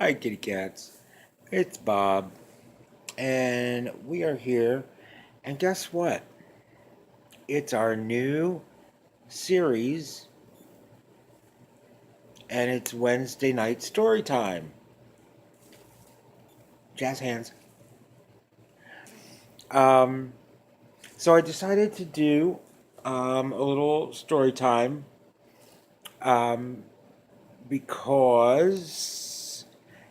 Hi, kitty cats. It's Bob, and we are here. And guess what? It's our new series, and it's Wednesday night story time. Jazz hands. Um, so I decided to do a little story time um, because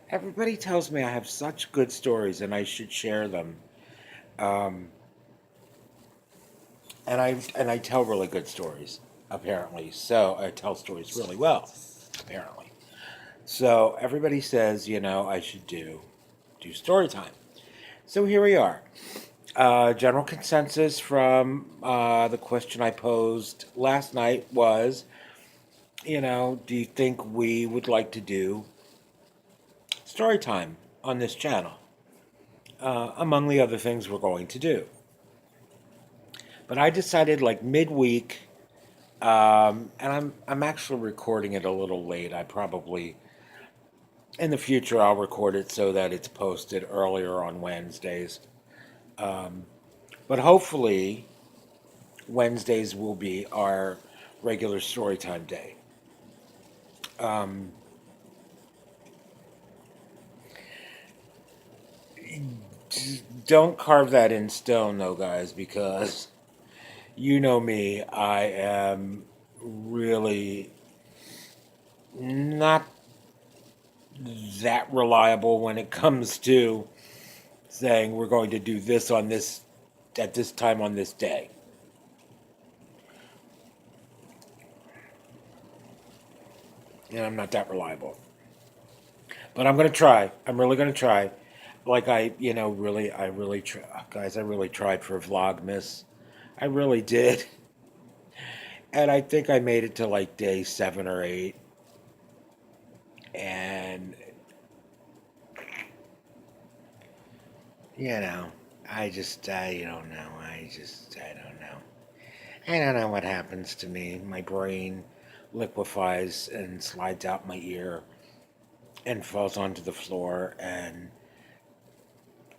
everybody tells me I have such good stories and I should share them. Um, and I tell really good stories, apparently. So I tell stories really well, apparently. So everybody says, I should do story time. So here we are. General consensus from the question I posed last night was, do you think we would like to do story time on this channel? Among the other things we're going to do. But I decided like midweek. And I'm actually recording it a little late. I probably in the future I'll record it so that it's posted earlier on Wednesdays. Um, but hopefully Wednesdays will be our regular storytime day. Um, don't carve that in stone though, guys, because you know me. I am really not that reliable when it comes to saying we're going to do this on this at this time on this day. And I'm not that reliable. But I'm going to try. I'm really going to try. Like I really guys, I really tried for Vlogmas. I really did. And I think I made it to like day 7 or 8. And you know, I don't know. I don't know. I don't know what happens to me. My brain liquefies and slides out my ear and falls onto the floor, and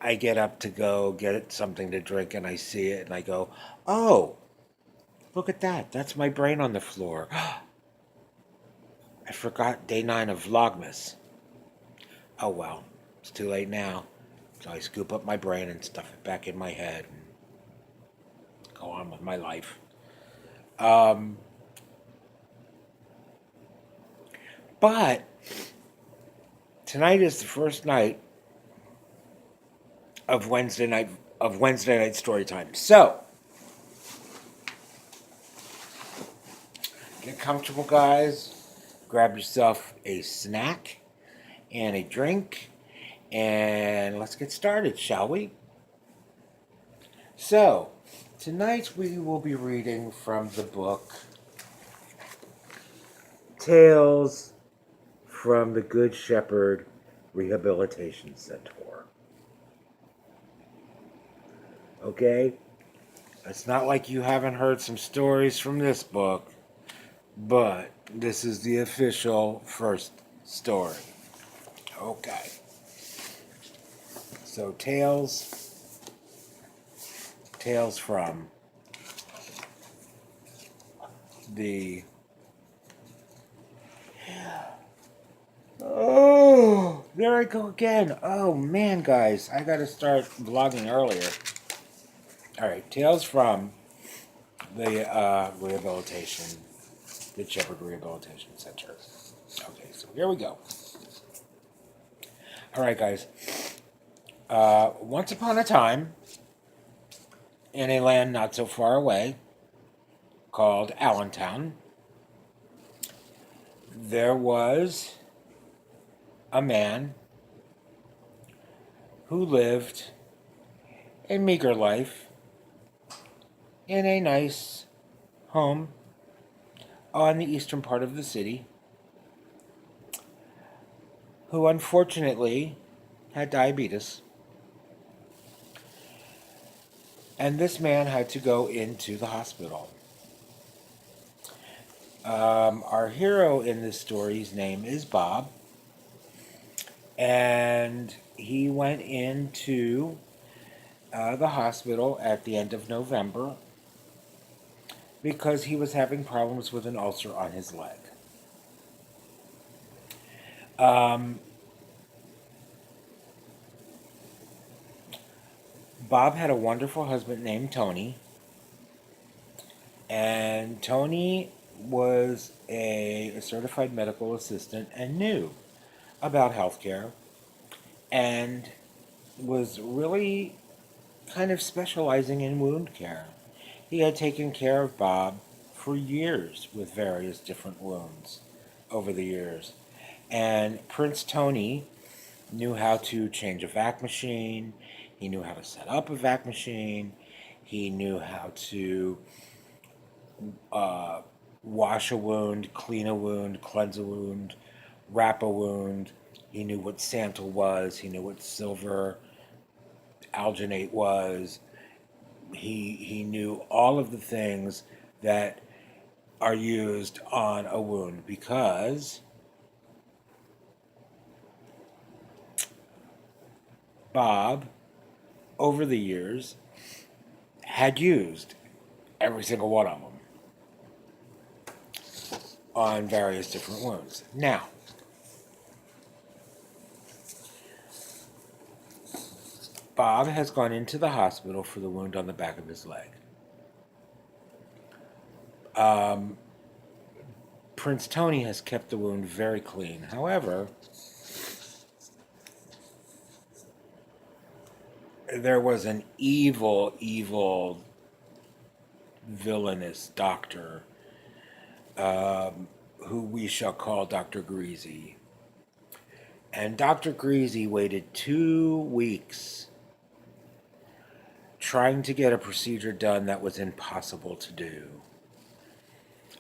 I get up to go get something to drink, and I see it and I go, "Oh, look at that. That's my brain on the floor. I forgot day 9 of Vlogmas. Oh well, it's too late now." So I scoop up my brain and stuff it back in my head and go on with my life. Um, but tonight is the first night of Wednesday night story time. So get comfortable, guys. Grab yourself a snack and a drink, and let's get started, shall we? So, tonight we will be reading from the book Tales from the Good Sheppard Rehabilitation Center. Okay? It's not like you haven't heard some stories from this book, but this is the official first story. Okay. So, Tales from the Oh, there I go again. Oh man, guys, I gotta start vlogging earlier. All right, Tales from the Good Sheppard Rehabilitation Center. Okay, so here we go. All right, guys. Once upon a time, in a land not so far away, called Allentown, there was a man who lived a meager life in a nice home on the eastern part of the city, who unfortunately had diabetes. And this man had to go into the hospital. Our hero in this story's name is Bob. And he went into the hospital at the end of November because he was having problems with an ulcer on his leg. Um, Bob had a wonderful husband named Tony, and Tony was a certified medical assistant and knew about healthcare and was really kind of specializing in wound care. He had taken care of Bob for years with various different wounds over the years. And Prince Tony knew how to change a vac machine, he knew how to set up a vac machine, he knew how to uh, wash a wound, clean a wound, cleanse a wound, wrap a wound. He knew what Santal was, he knew what silver alginate was. He knew all of the things that are used on a wound because Bob, over the years, had used every single one of them on various different wounds. Now, Bob has gone into the hospital for the wound on the back of his leg. Um, Prince Tony has kept the wound very clean. However, there was an evil, villainous doctor who we shall call Dr. Greasy. And Dr. Greasy waited 2 weeks trying to get a procedure done that was impossible to do.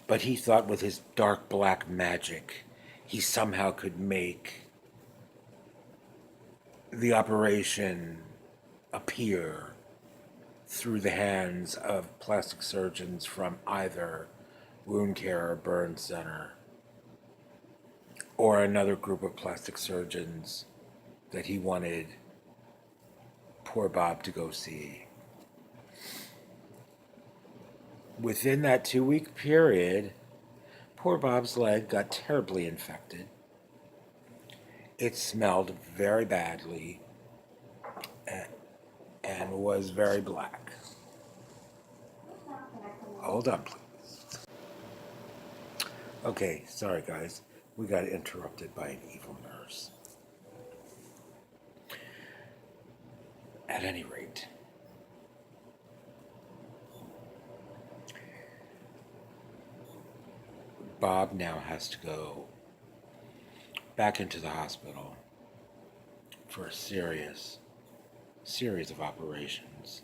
But he thought with his dark black magic, he somehow could make the operation appear through the hands of plastic surgeons from either wound care or burn center, or another group of plastic surgeons that he wanted poor Bob to go see. Within that 2 week period, poor Bob's leg got terribly infected. It smelled very badly and was very black. Hold on, please. Okay, sorry guys. We got interrupted by an evil nurse. At any rate, Bob now has to go back into the hospital for a series of operations.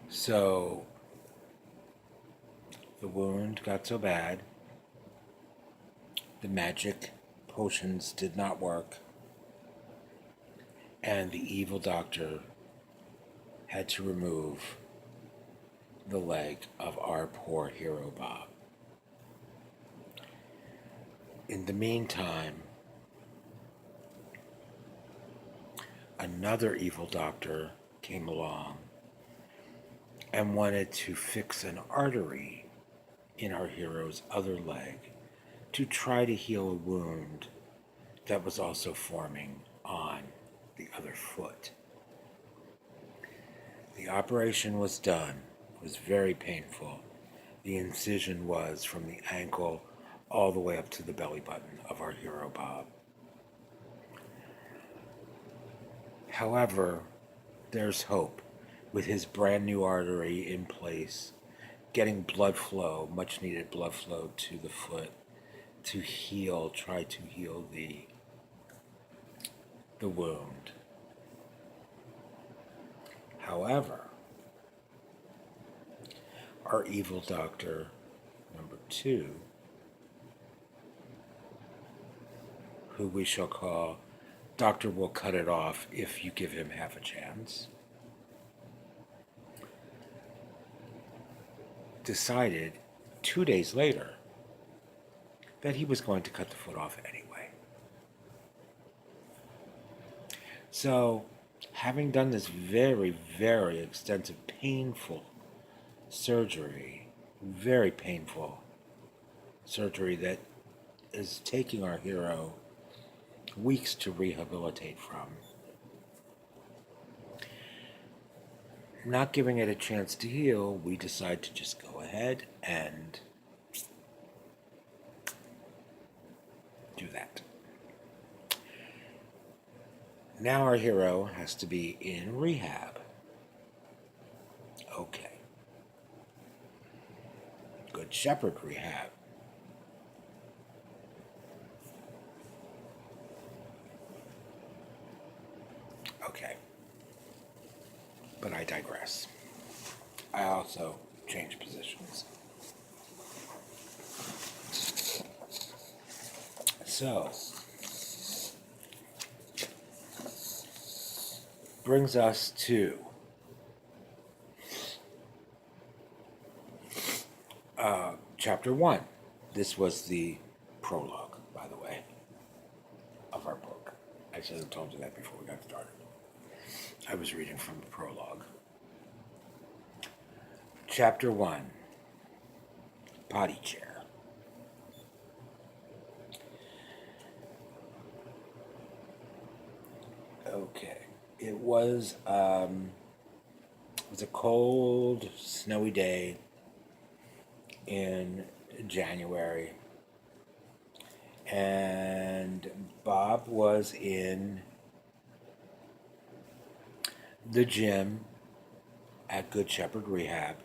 So the wound got so bad, the magic potions did not work, and the evil doctor had to remove the leg of our poor hero Bob. In the meantime, another evil doctor came along and wanted to fix an artery in our hero's other leg to try to heal a wound that was also forming on the other foot. The operation was done. It was very painful. The incision was from the ankle all the way up to the belly button of our hero Bob. However, there's hope with his brand new artery in place, getting blood flow, much needed blood flow to the foot to heal, try to heal the wound. However, our evil doctor, number 2, who we shall call Doctor Will Cut It Off if you give him half a chance, decided 2 days later that he was going to cut the foot off anyway. So, having done this very, very extensive, painful surgery, very painful surgery that is taking our hero weeks to rehabilitate from, not giving it a chance to heal, we decide to just go ahead and do that. Now our hero has to be in rehab. Okay. Good Sheppard Rehab. Okay. But I digress. I also change positions. So, brings us to chapter 1. This was the prologue, by the way, of our book. I should have told you that before we got started. I was reading from the prologue. Chapter 1, Potty Chair. Okay. It was a cold, snowy day in January, and Bob was in the gym at Good Sheppard Rehab,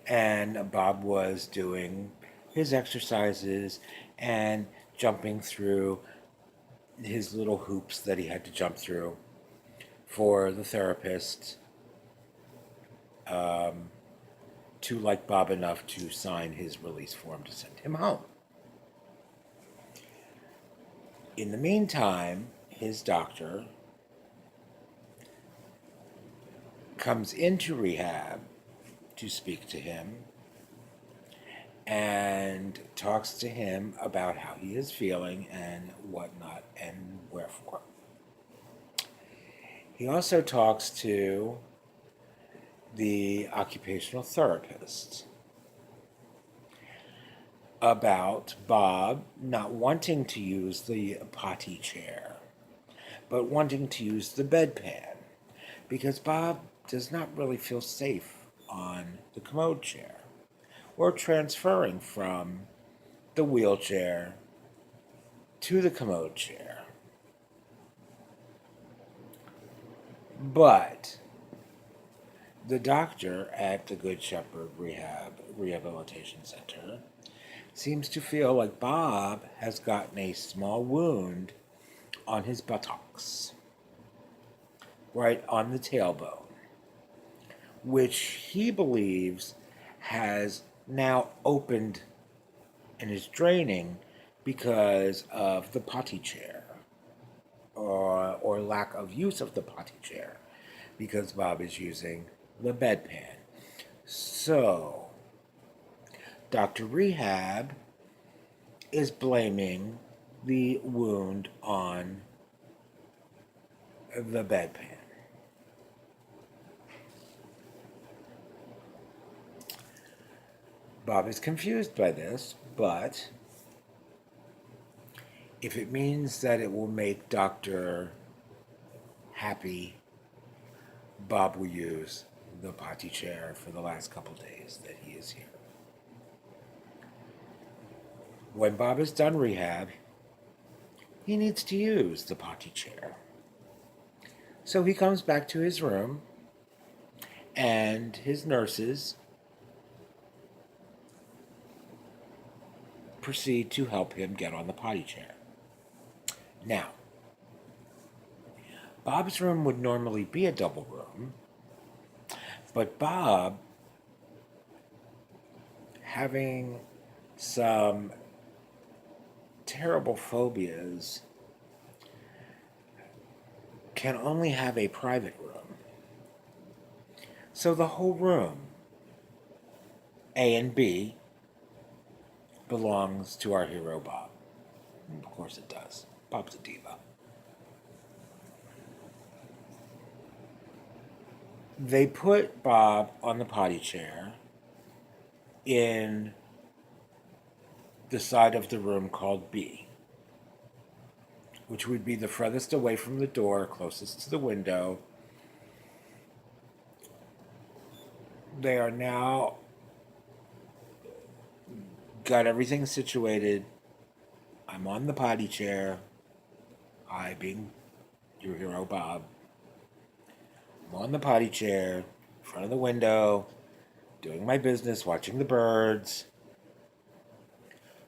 and Bob was doing his exercises and jumping through his little hoops that he had to jump through for the therapist to like Bob enough to sign his release form to send him home. In the meantime, his doctor comes into rehab to speak to him and talks to him about how he is feeling and whatnot and wherefore. He also talks to the occupational therapist about Bob not wanting to use the potty chair, but wanting to use the bedpan, because Bob does not really feel safe on the commode chair, or transferring from the wheelchair to the commode chair. But the doctor at the Good Sheppard Rehabilitation Center seems to feel like Bob has gotten a small wound on his buttocks, right on the tailbone, which he believes has now opened and is draining because of the potty chair, or lack of use of the potty chair, because Bob is using the bedpan. So, Dr. Rehab is blaming the wound on the bedpan. Bob is confused by this, but if it means that it will make Doctor happy, Bob will use the potty chair for the last couple days that he is here. When Bob is done rehab, he needs to use the potty chair. So he comes back to his room, and his nurses proceed to help him get on the potty chair. Now, Bob's room would normally be a double room, but Bob, having some terrible phobias, can only have a private room. So the whole room, A and B, belongs to our hero Bob. Of course it does. Bob's a diva. They put Bob on the potty chair in the side of the room called B, which would be the furthest away from the door, closest to the window. They are now got everything situated. I'm on the potty chair. I, being your hero, Bob, I'm on the potty chair, in front of the window, doing my business, watching the birds.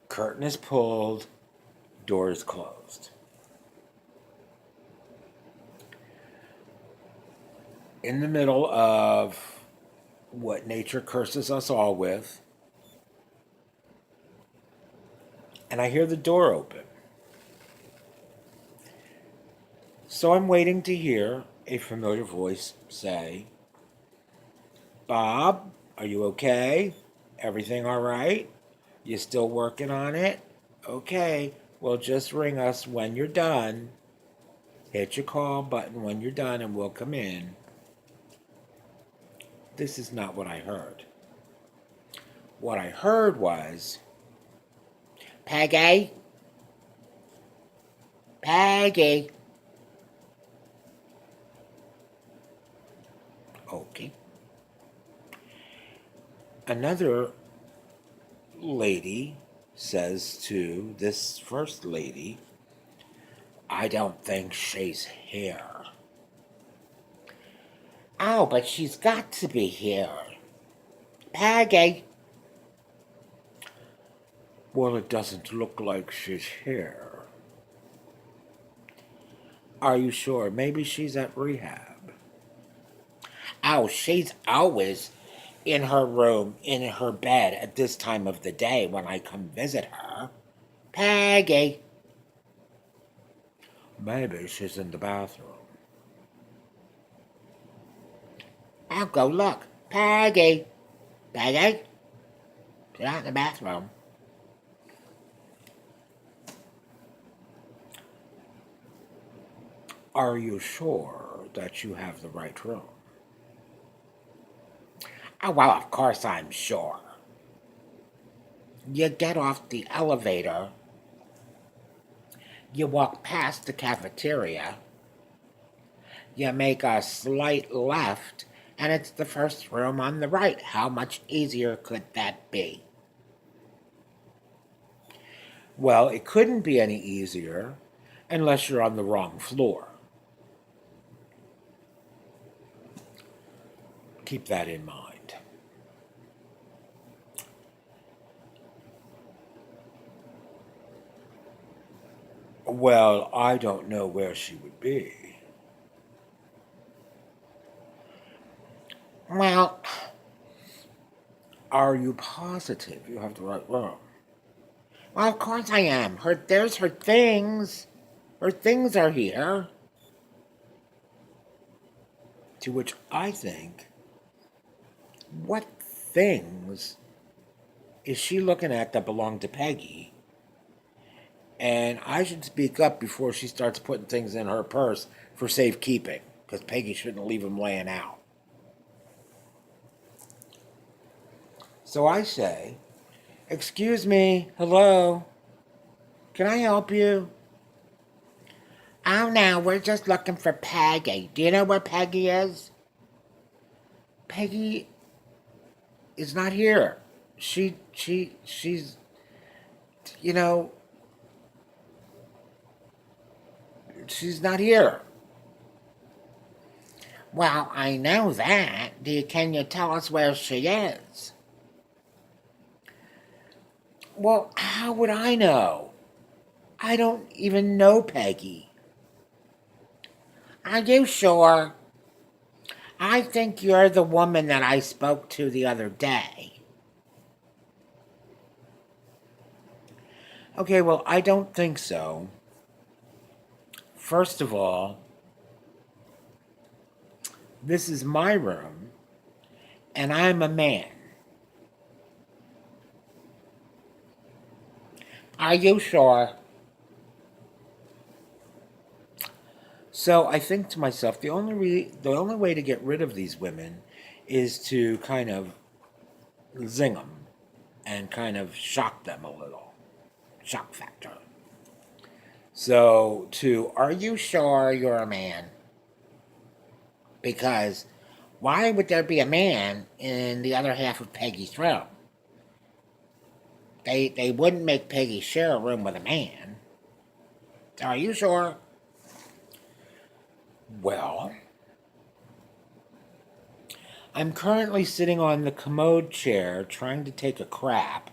Curtain is pulled, door is closed. In the middle of what nature curses us all with, and I hear the door open. So I'm waiting to hear a familiar voice say, "Bob, are you okay? Everything all right? You still working on it? Okay, well, just ring us when you're done. Hit your call button when you're done and we'll come in." This is not what I heard. What I heard was, "Peggy? Peggy?" Okay. Another lady says to this first lady, "I don't think she's here." "Oh, but she's got to be here. Peggy." "Well, it doesn't look like she's here." "Are you sure? Maybe she's at rehab." "Oh, she's always in her room, in her bed at this time of the day when I come visit her. Peggy." "Maybe she's in the bathroom." "I'll go look. Peggy. Peggy? She's not in the bathroom." "Are you sure that you have the right room?" "Oh, well, of course I'm sure. You get off the elevator, you walk past the cafeteria, you make a slight left, and it's the first room on the right. How much easier could that be?" "Well, it couldn't be any easier unless you're on the wrong floor." Keep that in mind. "Well, I don't know where she would be." "Well, are you positive you have the right room?" "Well, of course I am. There's her things. Her things are here." To which I think, what things is she looking at that belong to Peggy? And I should speak up before she starts putting things in her purse for safekeeping, because Peggy shouldn't leave them laying out. So I say, "Excuse me, hello, can I help you?" "Oh, no, we're just looking for Peggy. Do you know where Peggy is?" "Peggy is not here. She's, you know, she's not here." "Well, I know that. Can you tell us where she is?" "Well, how would I know? I don't even know Peggy." "Are you sure? I think you're the woman that I spoke to the other day." "Okay, well, I don't think so. First of all, this is my room, and I'm a man. Are you sure? So I think to myself, the only way to get rid of these women is to kind of zing them and kind of shock them a little, shock factor. So to, are you sure you're a man? Because why would there be a man in the other half of Peggy's room? They wouldn't make Peggy share a room with a man. Are you sure? Well, I'm currently sitting on the commode chair trying to take a crap,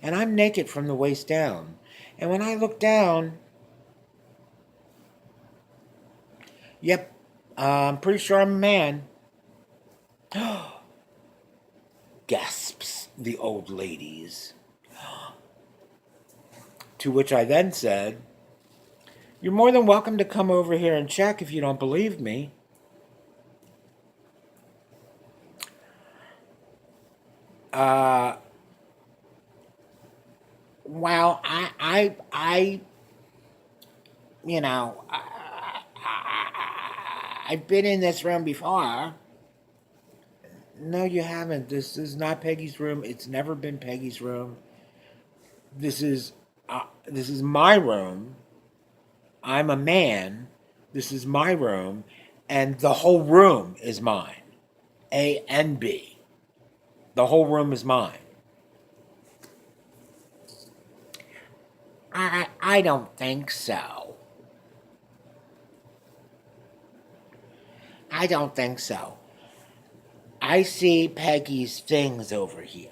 and I'm naked from the waist down. And when I look down, yep, I'm pretty sure I'm a man. Gasps the old ladies. To which I then said, you're more than welcome to come over here and check if you don't believe me. Well, you know, I've been in this room before. No, you haven't. This is not Peggy's room. It's never been Peggy's room. This is my room. I'm a man. This is my room, and the whole room is mine. A and B. The whole room is mine. I don't think so. I don't think so. I see Peggy's things over here.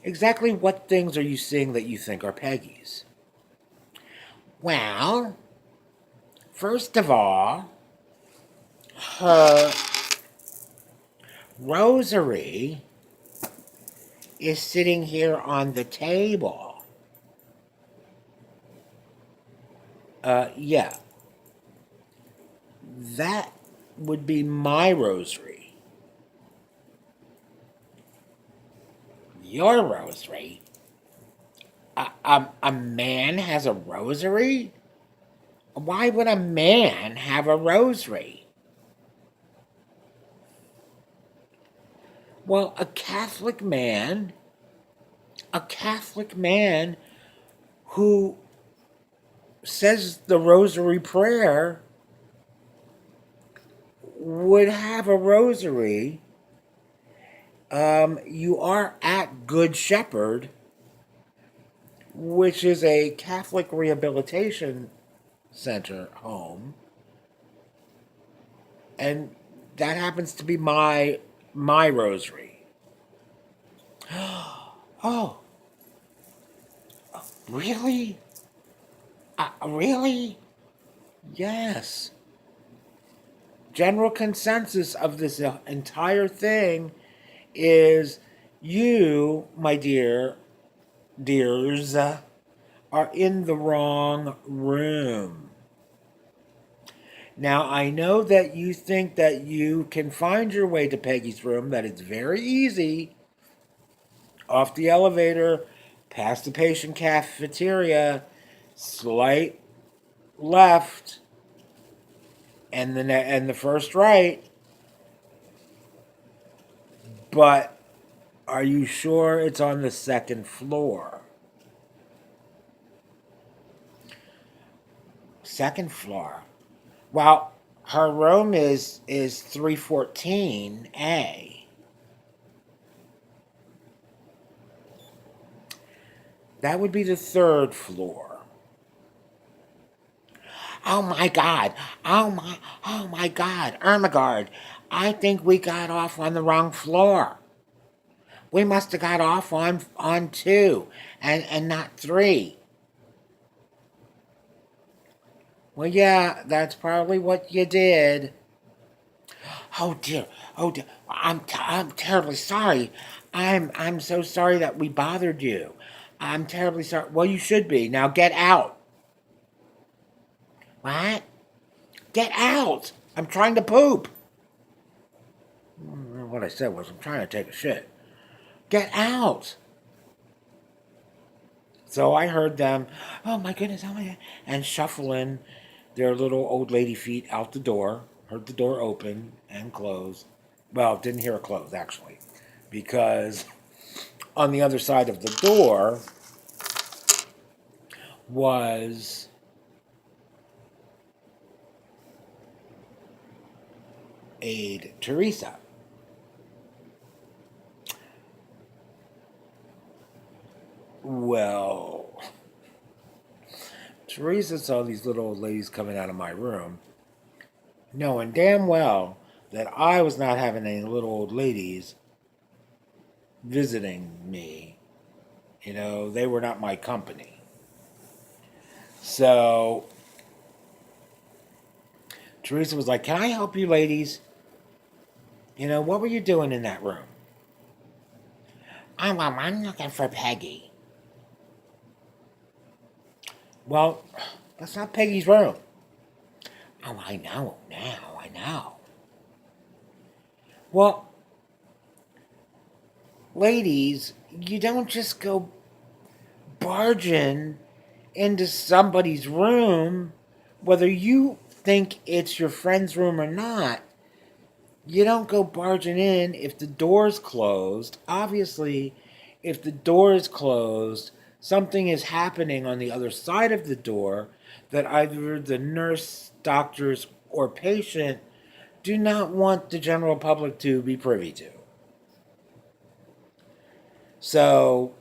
Exactly what things are you seeing that you think are Peggy's? Well, first of all, her rosary is sitting here on the table. Yeah. That would be my rosary. Your rosary? A man has a rosary? Why would a man have a rosary? Well, a Catholic man who says the rosary prayer would have a rosary. You are at Good Sheppard, which is a Catholic Rehabilitation Center home, and that happens to be my rosary. Oh, really? Really? Yes. General consensus of this entire thing is you, my dears, are in the wrong room. Now, I know that you think that you can find your way to Peggy's room, that it's very easy. Off the elevator, past the patient cafeteria, slight left, and the first right. But are you sure it's on the second floor? Second floor. Well, her room is 314A. That would be the third floor. Oh my God. Oh my God. Ermengarde, I think we got off on the wrong floor. We must have got off on 2 and not 3. Well, yeah, that's probably what you did. Oh dear. Oh dear. I'm terribly sorry. I'm so sorry that we bothered you. I'm terribly sorry. Well, you should be. Now get out. What? Get out. I'm trying to poop. What I said was I'm trying to take a shit. Get out. So I heard them, oh my goodness, oh my God, and shuffling their little old lady feet out the door. Heard the door open and close. Well, didn't hear it close actually, because on the other side of the door was Aide Teresa. Well, Teresa saw these little old ladies coming out of my room, knowing damn well that I was not having any little old ladies visiting me. You know, they were not my company. So Teresa was like, can I help you ladies? You know, what were you doing in that room? I'm looking for Peggy. Well, that's not Peggy's room. Oh, I know now, I know. Well, ladies, you don't just go barging into somebody's room, whether you think it's your friend's room or not. You don't go barging in if the door's closed. Obviously, if the door is closed, something is happening on the other side of the door that either the nurse, doctors, or patient do not want the general public to be privy to. So,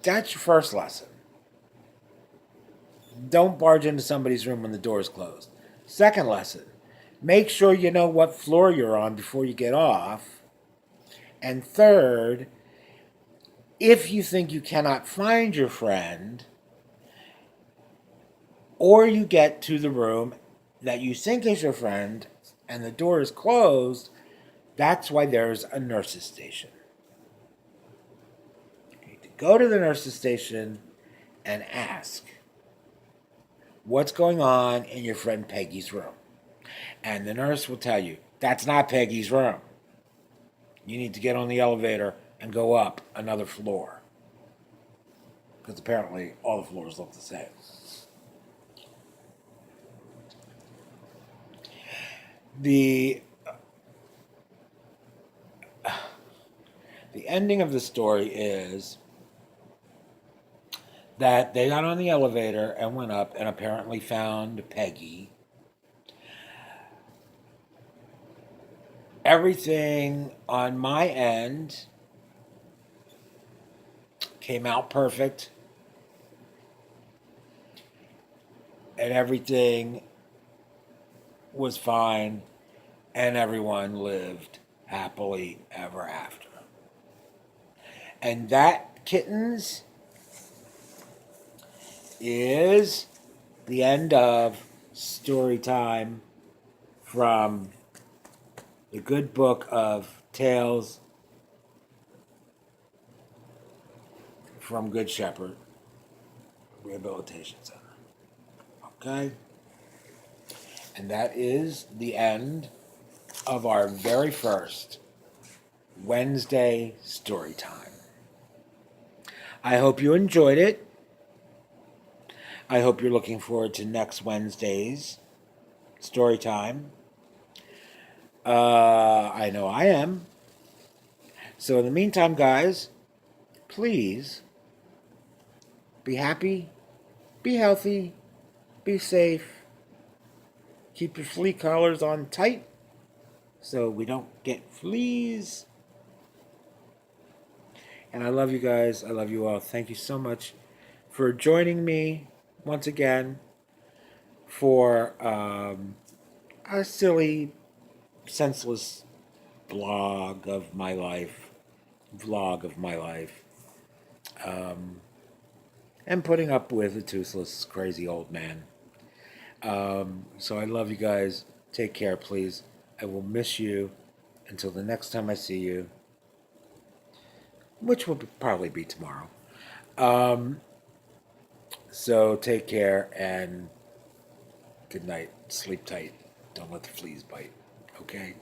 that's your first lesson. Don't barge into somebody's room when the door is closed. Second lesson, make sure you know what floor you're on before you get off. And third, if you think you cannot find your friend, or you get to the room that you think is your friend and the door is closed, that's why there's a nurse's station. You need to go to the nurse's station and ask what's going on in your friend Peggy's room. And the nurse will tell you, that's not Peggy's room. You need to get on the elevator and go up another floor. Because apparently all the floors look the same. The ending of the story is that they got on the elevator and went up and apparently found Peggy. Everything on my end came out perfect. And everything was fine. And everyone lived happily ever after. And that, kittens, is the end of story time from the good book of tales from Good Sheppard Rehabilitation Center. Okay? And that is the end of our very first Wednesday story time. I hope you enjoyed it. I hope you're looking forward to next Wednesday's story time. I know I am. So in the meantime, guys, please be happy, be healthy, be safe, keep your flea collars on tight so we don't get fleas. And I love you guys. I love you all. Thank you so much for joining me once again for a silly, senseless vlog of my life, and putting up with a toothless, crazy old man. So I love you guys. Take care, please. I will miss you until the next time I see you, which will probably be tomorrow. So take care and good night. Sleep tight. Don't let the fleas bite. Okay?